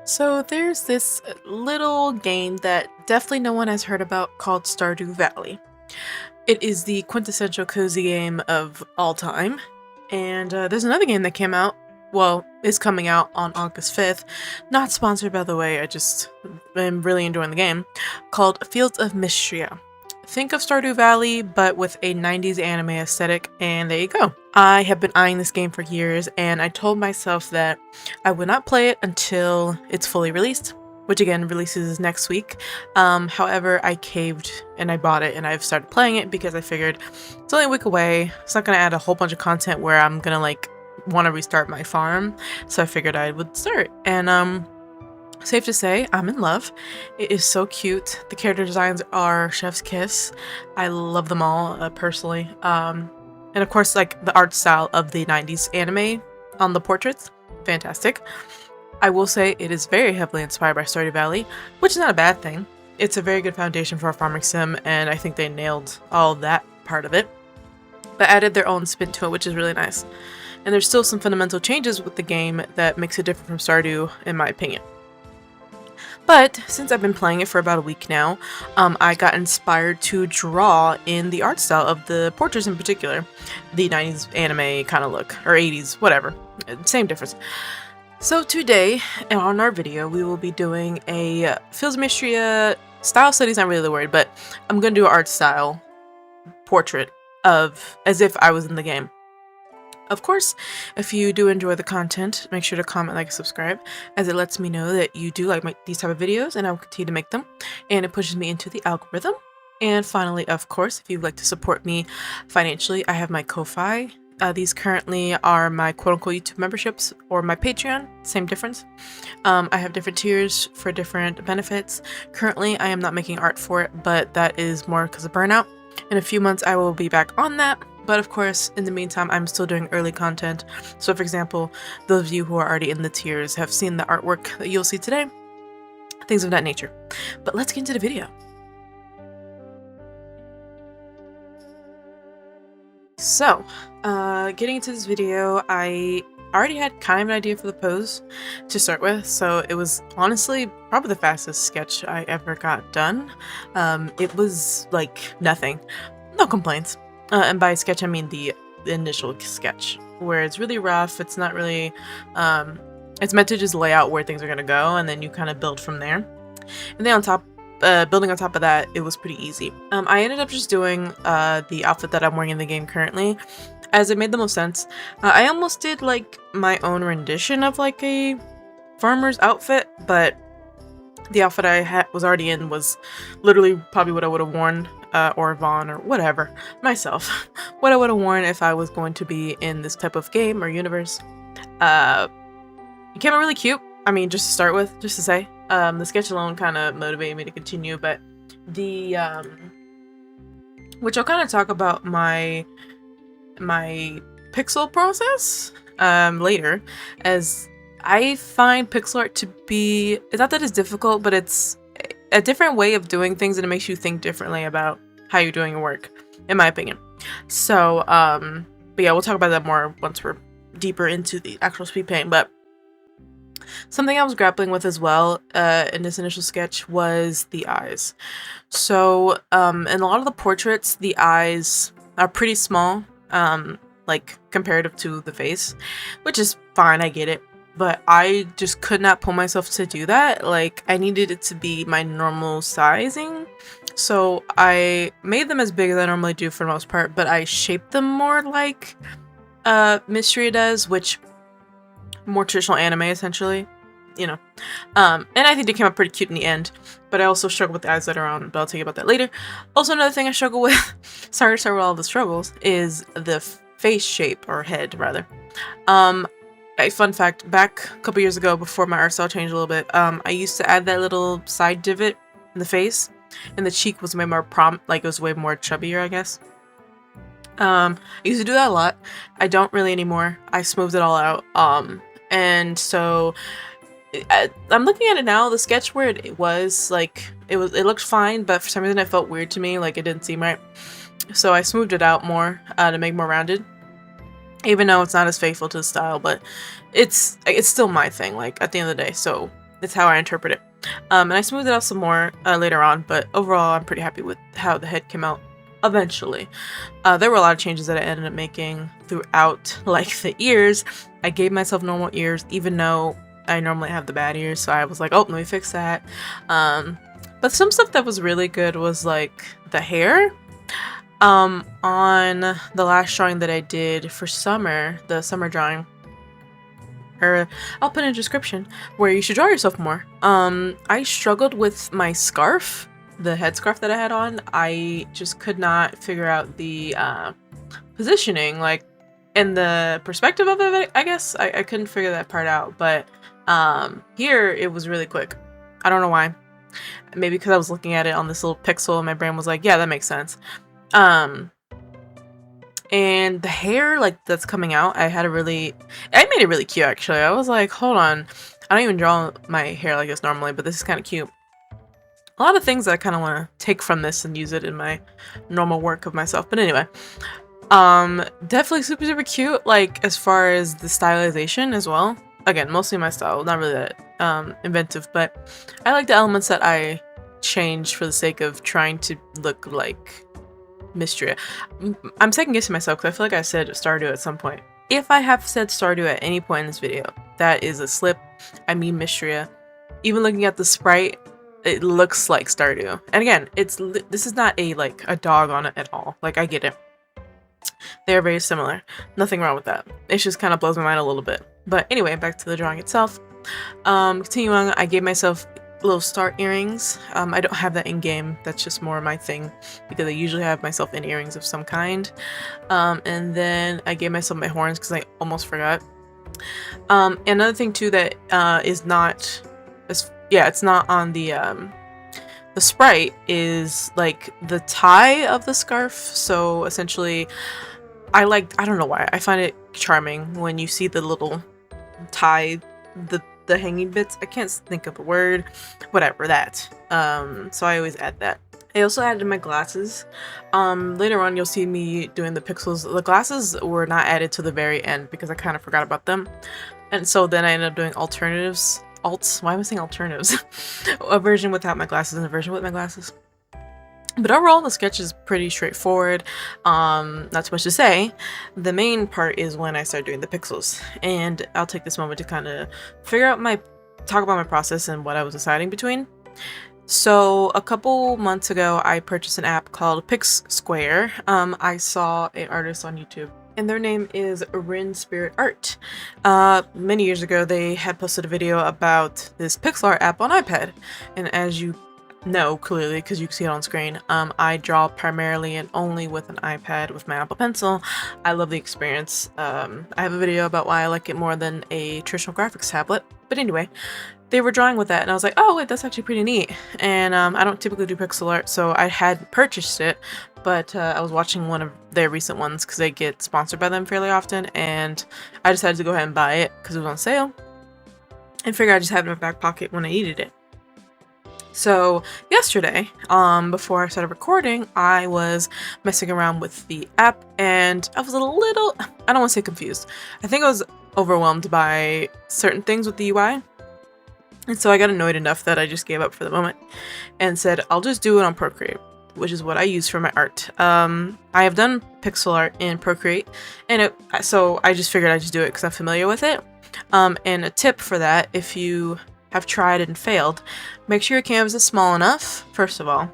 So there's this little game that definitely no one has heard about called Stardew Valley. It is the quintessential cozy game of all time. And there's another game that came out, well, is coming out on August 5th. Not sponsored, by the way, I just am really enjoying the game, called Fields of Mistria. Think of Stardew Valley, but with a 90s anime aesthetic, and there you go. I have been eyeing this game for years, and I told myself that I would not play it until it's fully released, which again releases next week. However, I caved and I bought it and I've started playing it because I figured it's only a week away. It's not going to add a whole bunch of content where I'm going to want to restart my farm. So I figured I would start. And safe to say, I'm in love. It is so cute. The character designs are chef's kiss. I love them all personally. And of course, like the art style of the 90s anime on the portraits, fantastic. I will say it is very heavily inspired by Stardew Valley, which is not a bad thing. It's a very good foundation for a farming sim, and I think they nailed all that part of it, but added their own spin to it, which is really nice. And there's still some fundamental changes with the game that makes it different from Stardew, in my opinion. But since I've been playing it for about a week now, I got inspired to draw in the art style of the portraits in particular. The 90s anime kind of look, or 80s, whatever. Same difference. So today, on our video, we will be doing a Fields of Mistria style study's not really the word, but I'm going to do an art style portrait of as if I was in the game. Of course, if you do enjoy the content, make sure to comment, like, and subscribe, as it lets me know that you do like these type of videos, and I will continue to make them, and it pushes me into the algorithm. And finally, of course, if you'd like to support me financially, I have my Ko-Fi. These currently are my quote-unquote YouTube memberships, or my Patreon, same difference. I have different tiers for different benefits. Currently, I am not making art for it, but that is more because of burnout. In a few months, I will be back on that. But of course, in the meantime, I'm still doing early content. So for example, those of you who are already in the tiers have seen the artwork that you'll see today. Things of that nature. But let's get into the video. So, getting into this video, I already had kind of an idea for the pose to start with, so it was honestly probably the fastest sketch I ever got done. It was like nothing. No complaints. And by sketch, I mean the initial sketch, where it's really rough. It's not really, it's meant to just lay out where things are going to go, and then you kind of build from there. And then on top, building on top of that, it was pretty easy. I ended up just doing the outfit that I'm wearing in the game currently, as it made the most sense. I almost did like my own rendition of like a farmer's outfit, but the outfit I was already in was literally probably what I would have worn, or Vaughn, or whatever, myself, what I would have worn if I was going to be in this type of game or universe. It came out really cute. I mean, just to start with, just to say, the sketch alone kind of motivated me to continue, but the, which I'll kind of talk about my pixel process, later, as I find pixel art to be, it's not that it's difficult, but it's a different way of doing things, and it makes you think differently about how you're doing your work, in my opinion. So, but yeah, we'll talk about that more once we're deeper into the actual speed paint. But something I was grappling with as well in this initial sketch was the eyes. So, in a lot of the portraits, the eyes are pretty small, like comparative to the face, which is fine, I get it. But I just could not pull myself to do that. Like, I needed it to be my normal sizing. So I made them as big as I normally do for the most part, but I shaped them more like MISTRIA does, which more traditional anime essentially, you know. And I think they came out pretty cute in the end, but I also struggle with the eyes later on, but I'll tell you about that later. Also, another thing I struggle with, sorry to start with all the struggles, is the face shape, or head rather. A fun fact, back a couple years ago, before my art style changed a little bit, I used to add that little side divot in the face, and the cheek was way more like it was way more chubbier, I guess. I used to do that a lot. I don't really anymore. I smoothed it all out. And so I'm looking at it now, the sketch where it was, like, it looked fine, but for some reason it felt weird to me, like it didn't seem right. So I smoothed it out more to make it more rounded. Even though it's not as faithful to the style, but it's still my thing, like, at the end of the day. So It's how I interpret it. And I smoothed it out some more later on, but overall I'm pretty happy with how the head came out eventually. There were a lot of changes that I ended up making throughout, like the ears. I gave myself normal ears, even though I normally have the bad ears, so I was like, oh, let me fix that. But some stuff that was really good was like the hair. On the last drawing that I did for summer, the summer drawing, or I'll put in a description where you should draw yourself more. I struggled with my scarf, the headscarf that I had on. I just could not figure out the positioning, like, in the perspective of it, I guess. I couldn't figure that part out, but here it was really quick. I don't know why. Maybe because I was looking at it on this little pixel and my brain was like, yeah, that makes sense. And the hair, like, that's coming out, I made it really cute, actually. I was like, hold on, I don't even draw my hair like this normally, but this is kind of cute. A lot of things that I kind of want to take from this and use it in my normal work of myself. But anyway, definitely super, super cute, like, as far as the stylization as well. Again, mostly my style, not really that inventive, but I like the elements that I changed for the sake of trying to look like MISTRIA. I'm second guessing myself because I feel like I said Stardew at some point. If I have said Stardew at any point in this video, that is a slip. I mean MISTRIA. Even looking at the sprite, it looks like Stardew. And again, this is not a dog on it at all. Like, I get it. They're very similar. Nothing wrong with that. It just kind of blows my mind a little bit. But anyway, back to the drawing itself. Continuing, I gave myself little star earrings. I don't have that in game. That's just more my thing because I usually have myself in earrings of some kind. And then I gave myself my horns because I almost forgot. Another thing too that is not it's not on the sprite is like the tie of the scarf. So essentially I don't know why, I find it charming when you see the little tie, the hanging bits. I can't think of a word. Whatever, that. So I always add that. I also added my glasses. Later on you'll see me doing the pixels. The glasses were not added to the very end because I kind of forgot about them. And so then I ended up doing alternatives. Why am I saying alternatives? A version without my glasses and a version with my glasses. But overall, the sketch is pretty straightforward. Not too much to say. The main part is when I start doing the pixels. And I'll take this moment to kind of talk about my process and what I was deciding between. So a couple months ago, I purchased an app called Pix Square. I saw an artist on YouTube, and their name is Rin Spirit Art. Many years ago, they had posted a video about this pixel art app on iPad. And as you know clearly because you can see it on screen, I draw primarily and only with an iPad with my Apple Pencil. I love the experience. I have a video about why I like it more than a traditional graphics tablet. But anyway, they were drawing with that and I was like, oh wait, that's actually pretty neat. And I don't typically do pixel art, so I had purchased it, but I was watching one of their recent ones because they get sponsored by them fairly often, and I decided to go ahead and buy it because it was on sale and figured I'd just have it in my back pocket when I needed it. So yesterday, before I started recording, I was messing around with the app and I was a little, I don't want to say confused. I think I was overwhelmed by certain things with the UI. And so I got annoyed enough that I just gave up for the moment and said, I'll just do it on Procreate, which is what I use for my art. I have done pixel art in Procreate, and so I just figured I'd just do it because I'm familiar with it. And a tip for that, if you have tried and failed, make sure your canvas is small enough, first of all.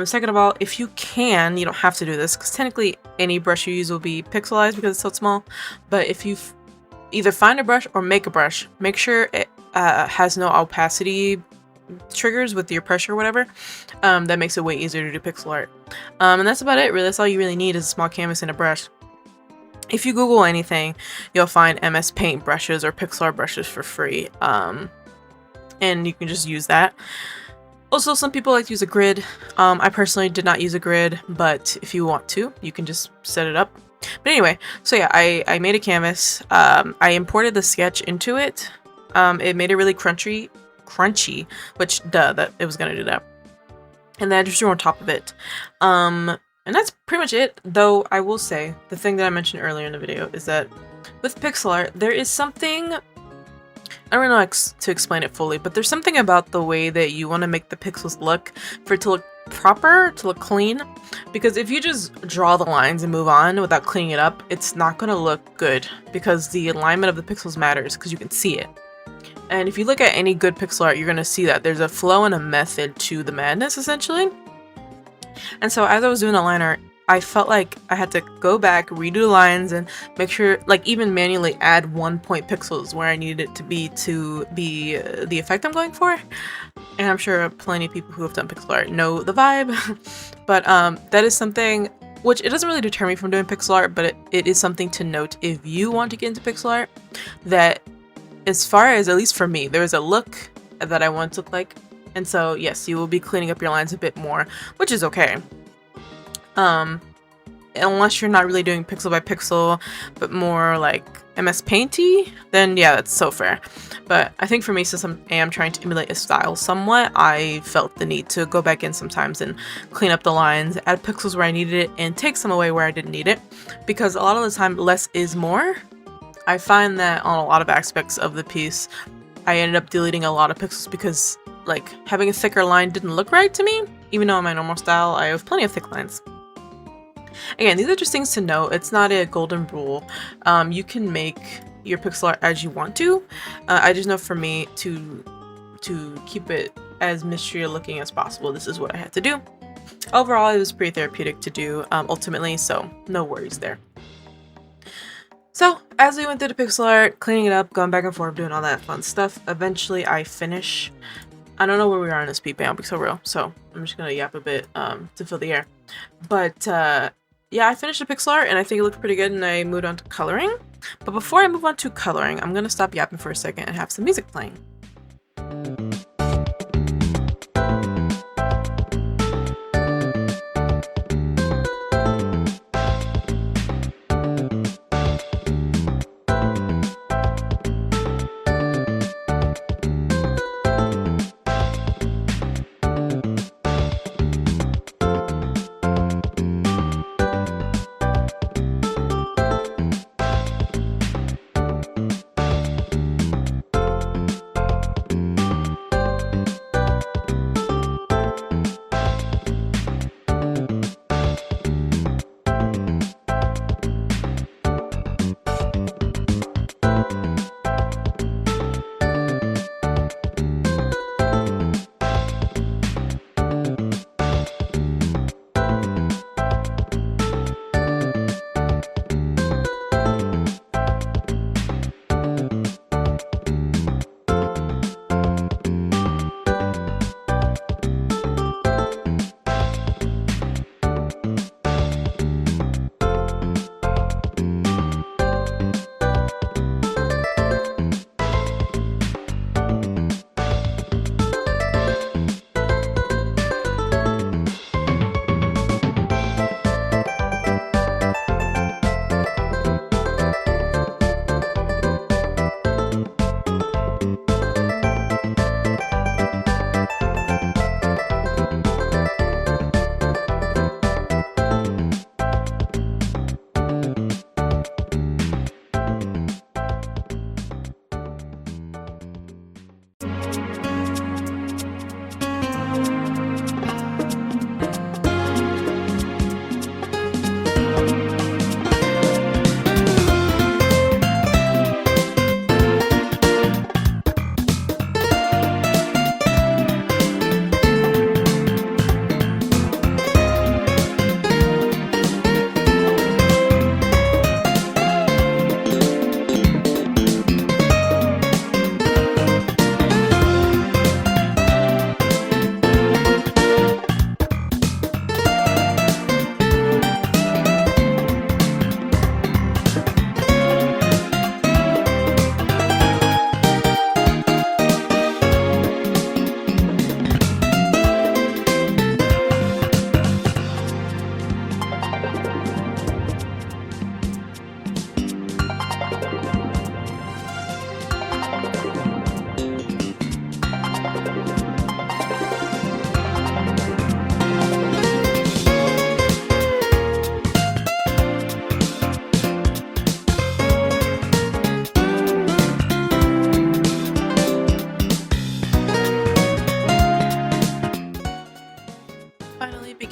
Second of all, if you can, you don't have to do this because technically any brush you use will be pixelized because it's so small, but if you either find a brush or make a brush, make sure it has no opacity triggers with your pressure or whatever. That makes it way easier to do pixel art. And that's about it, really. That's all you really need is a small canvas and a brush. If you Google anything, you'll find MS Paint brushes or pixel art brushes for free. And you can just use that. Also, some people like to use a grid. I personally did not use a grid, but if you want to, you can just set it up. But anyway, so yeah, I made a canvas. I imported the sketch into it. It made it really crunchy, which that it was gonna do that. And then I just drew on top of it. And that's pretty much it. Though I will say, the thing that I mentioned earlier in the video is that with pixel art, there is something I don't know to explain it fully, but there's something about the way that you want to make the pixels look for it to look proper, to look clean. Because if you just draw the lines and move on without cleaning it up, it's not going to look good because the alignment of the pixels matters because you can see it. And if you look at any good pixel art, you're going to see that there's a flow and a method to the madness, essentially. And so as I was doing the line art, I felt like I had to go back, redo the lines, and make sure, like, even manually add 1 point pixels where I needed it to be the effect I'm going for. And I'm sure plenty of people who have done pixel art know the vibe. But that is something which it doesn't really deter me from doing pixel art, but it is something to note if you want to get into pixel art, that as far as, at least for me, there is a look that I want it to look like. And so, yes, you will be cleaning up your lines a bit more, which is okay. Unless you're not really doing pixel by pixel, but more like MS Painty, then yeah, that's so fair. But I think for me, since I am trying to emulate a style somewhat, I felt the need to go back in sometimes and clean up the lines, add pixels where I needed it, and take some away where I didn't need it. Because a lot of the time, less is more. I find that on a lot of aspects of the piece, I ended up deleting a lot of pixels because, like, having a thicker line didn't look right to me, even though in my normal style, I have plenty of thick lines. Again, these are just things to know. It's not a golden rule. You can make your pixel art as you want to. I just know for me to keep it as MISTRIA looking as possible, this is what I had to do. Overall, it was pretty therapeutic to do ultimately, so no worries there. So, as we went through the pixel art, cleaning it up, going back and forth, doing all that fun stuff, eventually I finish. I don't know where we are in the speed paint, I'll be so real, so I'm just gonna yap a bit to fill the air. But yeah, I finished the pixel art and I think it looked pretty good, and I moved on to coloring. But before I move on to coloring, I'm gonna stop yapping for a second and have some music playing.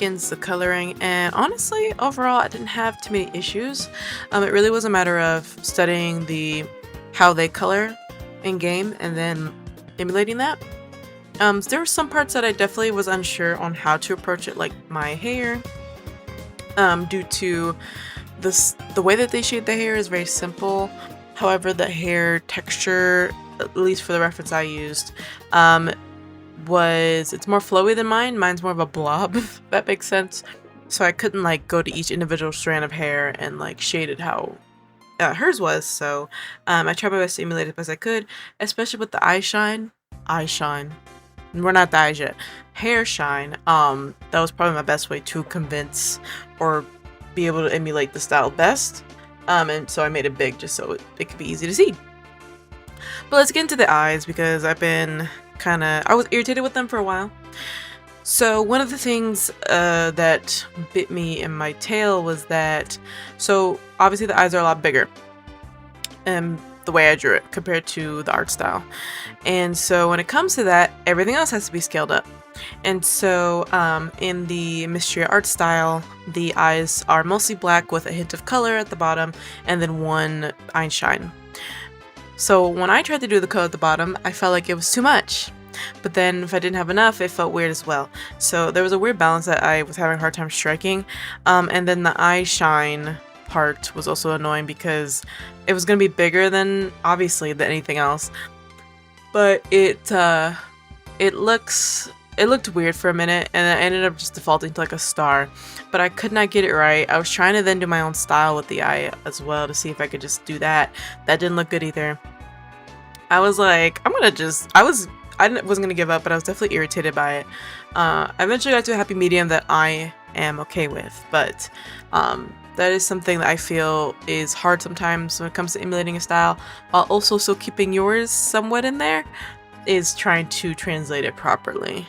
begins the coloring, and honestly, overall, I didn't have too many issues. It really was a matter of studying how they color in game and then emulating that. There were some parts that I definitely was unsure on how to approach it, like my hair, due to the way that they shade the hair is very simple. However, the hair texture, at least for the reference I used, it's more flowy than mine. Mine's more of a blob, if that makes sense. So I couldn't like go to each individual strand of hair and like shade it how hers was. So I tried my best to emulate it as best I could, especially with the eye shine. We're not the eyes yet. Hair shine. That was probably my best way to convince or be able to emulate the style best. And so I made it big just so it could be easy to see. But let's get into the eyes, because I was irritated with them for a while. So one of the things that bit me in my tail was that, so obviously the eyes are a lot bigger, the way I drew it compared to the art style. And so when it comes to that, everything else has to be scaled up. And so in the MISTRIA art style, the eyes are mostly black with a hint of color at the bottom and then one eye shine. So when I tried to do the color at the bottom, I felt like it was too much. But then if I didn't have enough, it felt weird as well. So there was a weird balance that I was having a hard time striking. And then the eye shine part was also annoying because it was going to be bigger than anything else. But it looked weird for a minute, and I ended up just defaulting to like a star. But I could not get it right. I was trying to then do my own style with the eye as well to see if I could just do that. That didn't look good either. I was like, I wasn't gonna give up, but I was definitely irritated by it. I eventually got to a happy medium that I am okay with, but that is something that I feel is hard sometimes when it comes to emulating a style, while also still keeping yours somewhat in there, is trying to translate it properly.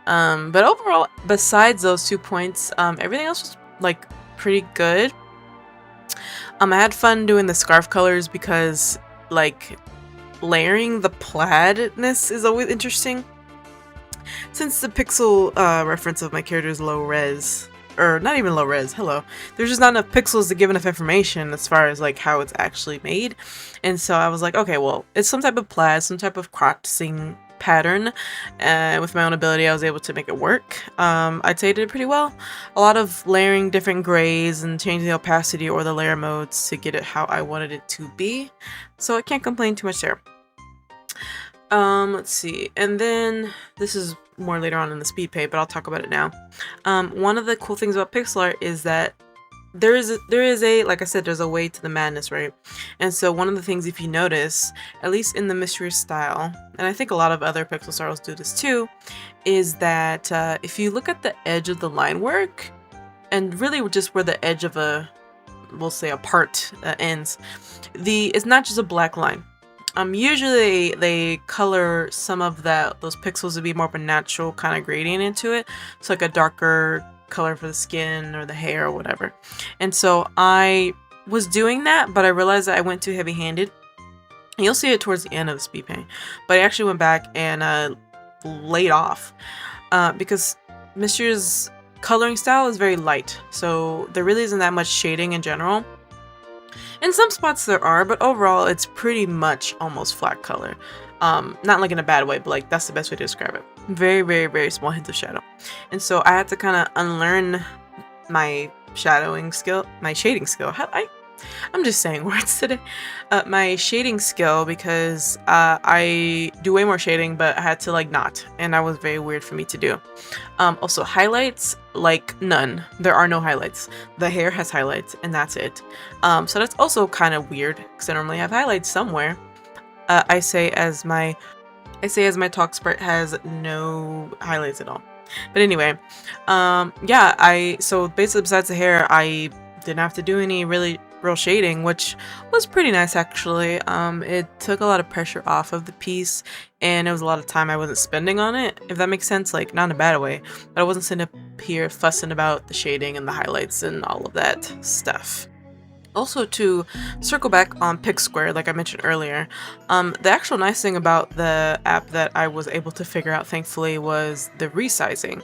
But overall, besides those 2 points, everything else was like pretty good. I had fun doing the scarf colors because like layering the plaidness is always interesting. Since the pixel reference of my character is low res, or not even low res, hello, there's just not enough pixels to give enough information as far as like how it's actually made. And so I was like, okay, well, it's some type of plaid, some type of crossing pattern. With my own ability, I was able to make it work. I'd say I did it pretty well. A lot of layering different grays and changing the opacity or the layer modes to get it how I wanted it to be. So I can't complain too much there. Let's see, and then this is more later on in the speed paint, but I'll talk about it now. One of the cool things about pixel art is that there is a like I said, there's a way to the madness, right? And so one of the things, if you notice, at least in the MISTRIA style, and I think a lot of other pixel styles do this too, is that if you look at the edge of the line work, and really just where the edge of we'll say a part ends, it's not just a black line. Usually they color some of those pixels to be more of a natural kind of gradient into it. So like a darker color for the skin or the hair or whatever. And so I was doing that, but I realized that I went too heavy-handed. You'll see it towards the end of the speed paint. But I actually went back and laid off. Because MISTRIA's coloring style is very light. So there really isn't that much shading in general. In some spots there are, but overall it's pretty much almost flat color. Not like in a bad way, but like that's the best way to describe it. Very, very, very small hint of shadow. And so I had to kind of unlearn my shading skill. I'm just saying words today. My shading skill, because I do way more shading, but I had to like not, and that was very weird for me to do. Also highlights, like none. There are no highlights. The hair has highlights, and that's it. So that's also kind of weird because I normally have highlights somewhere. I say as my talk sprite has no highlights at all. But anyway, so basically besides the hair, I didn't have to do any real shading, which was pretty nice actually. It took a lot of pressure off of the piece, and it was a lot of time I wasn't spending on it, if that makes sense, like not in a bad way, but I wasn't sitting up here fussing about the shading and the highlights and all of that stuff. Also, to circle back on Picsquare, like I mentioned earlier, the actual nice thing about the app that I was able to figure out, thankfully, was the resizing.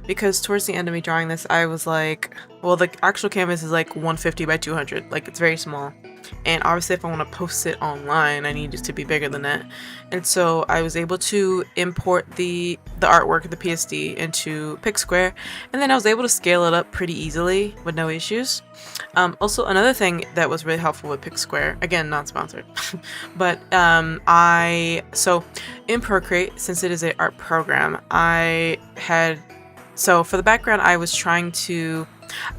Because towards the end of me drawing this, I was like, well, the actual canvas is like 150 by 200, like it's very small. And obviously, if I want to post it online, I need it to be bigger than that. And so I was able to import the artwork, the PSD, into Picsquare, and then I was able to scale it up pretty easily with no issues. Also, another thing that was really helpful with Picsquare, again, not sponsored, but so in Procreate, since it is an art program, so for the background, I was trying to,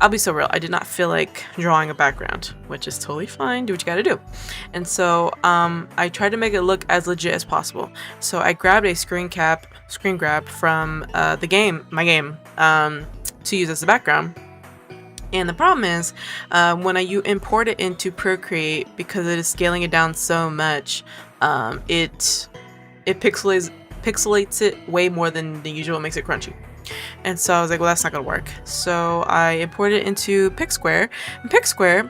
I'll be so real, I did not feel like drawing a background, which is totally fine, do what you gotta do. And so I tried to make it look as legit as possible. So I grabbed a screen grab from my game, to use as the background. And the problem is, when you import it into Procreate, because it is scaling it down so much, it pixelates it way more than the usual, makes it crunchy. And so I was like, well, that's not gonna work. So I imported it into Picsquare. And Picsquare,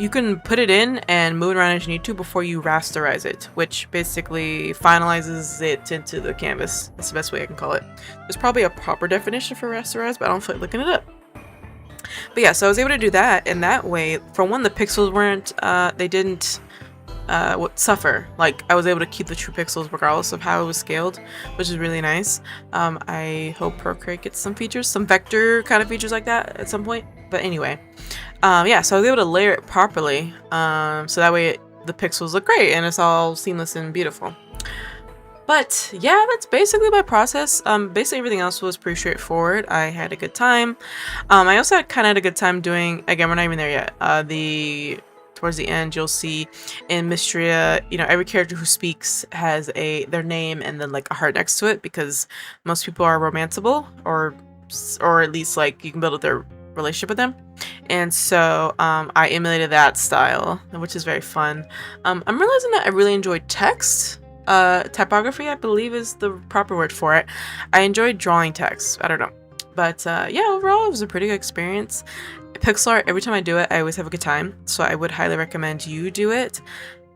you can put it in and move it around as you need to before you rasterize it, which basically finalizes it into the canvas. That's the best way I can call it. There's probably a proper definition for rasterize, but I don't feel like looking it up. But yeah, so I was able to do that, and that way, for one, the pixels they didn't suffer. Like, I was able to keep the true pixels regardless of how it was scaled, which is really nice. I hope Procreate gets some features, some vector kind of features like that at some point. But anyway, yeah, so I was able to layer it properly, so that way the pixels look great and it's all seamless and beautiful. But yeah, that's basically my process. Basically everything else was pretty straightforward. I had a good time. I also kind of had a good time doing, again, we're not even there yet. Towards the end, you'll see in MISTRIA, every character who speaks has their name and then like a heart next to it, because most people are romanceable, or at least like you can build up their relationship with them. And so I emulated that style, which is very fun. I'm realizing that I really enjoyed text. Typography, I believe, is the proper word for it. I enjoyed drawing text. I don't know. But yeah, overall, it was a pretty good experience. Pixel art, every time I do it, I always have a good time. So I would highly recommend you do it.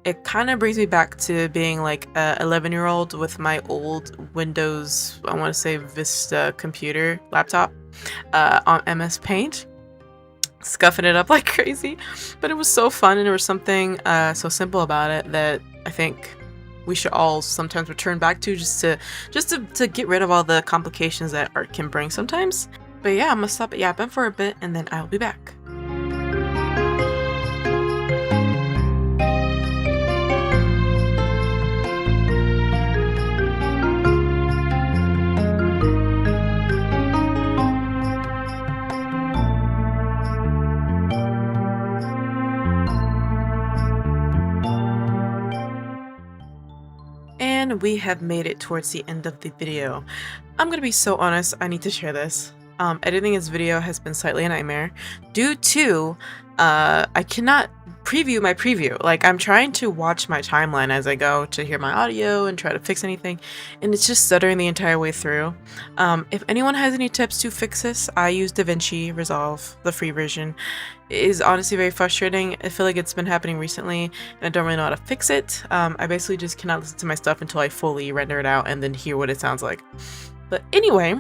It kind of brings me back to being like a 11-year-old with my old Windows, I want to say Vista computer laptop on MS Paint. Scuffing it up like crazy. But it was so fun, and there was something so simple about it that I think we should all sometimes return back to, just to get rid of all the complications that art can bring sometimes. But yeah, I'm gonna stop yapping for a bit and then I'll be back. And we have made it towards the end of the video. I'm gonna be so honest, I need to share this. Editing this video has been slightly a nightmare due to I cannot preview my preview. Like, I'm trying to watch my timeline as I go to hear my audio and try to fix anything, and it's just stuttering the entire way through. If anyone has any tips to fix this, I use DaVinci Resolve, the free version. It is honestly very frustrating. I feel like it's been happening recently and I don't really know how to fix it. I basically just cannot listen to my stuff until I fully render it out and then hear what it sounds like. But anyway,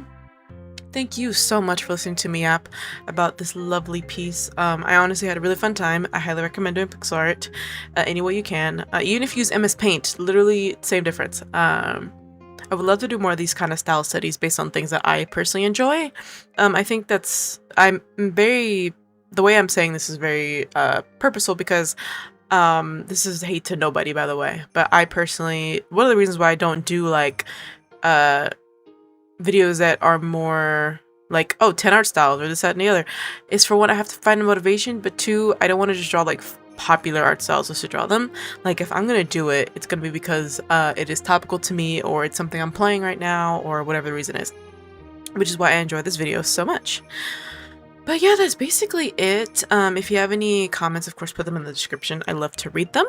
thank you so much for listening to me yap about this lovely piece. I honestly had a really fun time. I highly recommend doing pixel art any way you can. Even if you use MS Paint, literally same difference. I would love to do more of these kind of style studies based on things that I personally enjoy. I think the way I'm saying this is very purposeful, because this is hate to nobody, by the way. But I personally, one of the reasons why I don't do like videos that are more like, 10 art styles or this, that, and the other, is for one, I have to find a motivation, but two, I don't want to just draw like popular art styles just to draw them. Like, if I'm gonna do it, it's gonna be because it is topical to me, or it's something I'm playing right now, or whatever the reason is, which is why I enjoy this video so much. But yeah, that's basically it. If you have any comments, of course, put them in the description. I love to read them.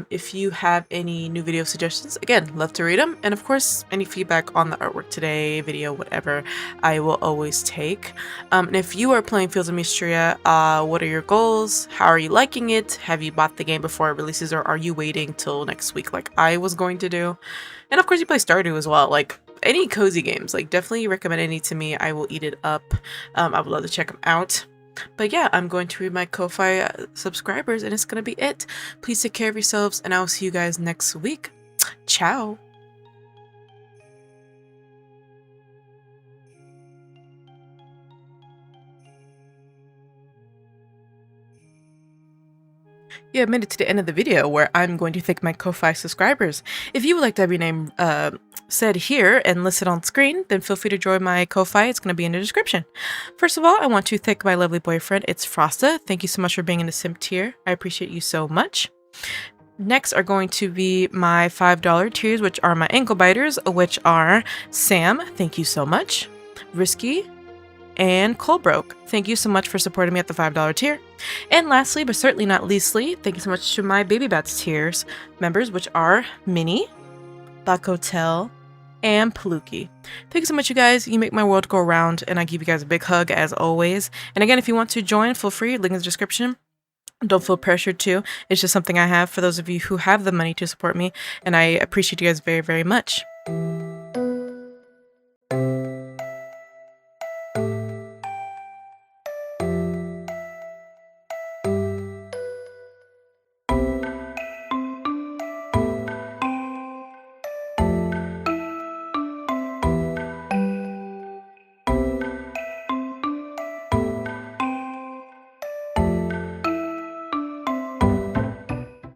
If you have any new video suggestions, again, love to read them. And of course, any feedback on the artwork today, video, whatever, I will always take. And if you are playing Fields of Mistria, what are your goals? How are you liking it? Have you bought the game before it releases, or are you waiting till next week like I was going to do? And of course, you play Stardew as well. Like, any cozy games, like, definitely recommend any to me. I will eat it up. I would love to check them out. But yeah, I'm going to read my Ko-Fi subscribers, and it's going to be it. Please take care of yourselves, and I will see you guys next week. Ciao! You have made it to the end of the video where I'm going to thank my Ko-Fi subscribers. If you would like to have your name said here and listed on screen, then feel free to join my Ko-Fi. It's going to be in the description. First of all, I want to thank my lovely boyfriend. It's Frosta. Thank you so much for being in the simp tier. I appreciate you so much. Next are going to be my $5 tiers, which are my ankle biters, which are Sam. Thank you so much. Risky. And Colebroke. Thank you so much for supporting me at the $5 tier. And lastly, but certainly not leastly, thank you so much to my Baby Bats tiers members, which are Minnie, Black Hotel, and Paluki. Thank you so much, you guys. You make my world go round, and I give you guys a big hug as always. And again, if you want to join, feel free. Link in the description. Don't feel pressured to. It's just something I have for those of you who have the money to support me, and I appreciate you guys very, very much.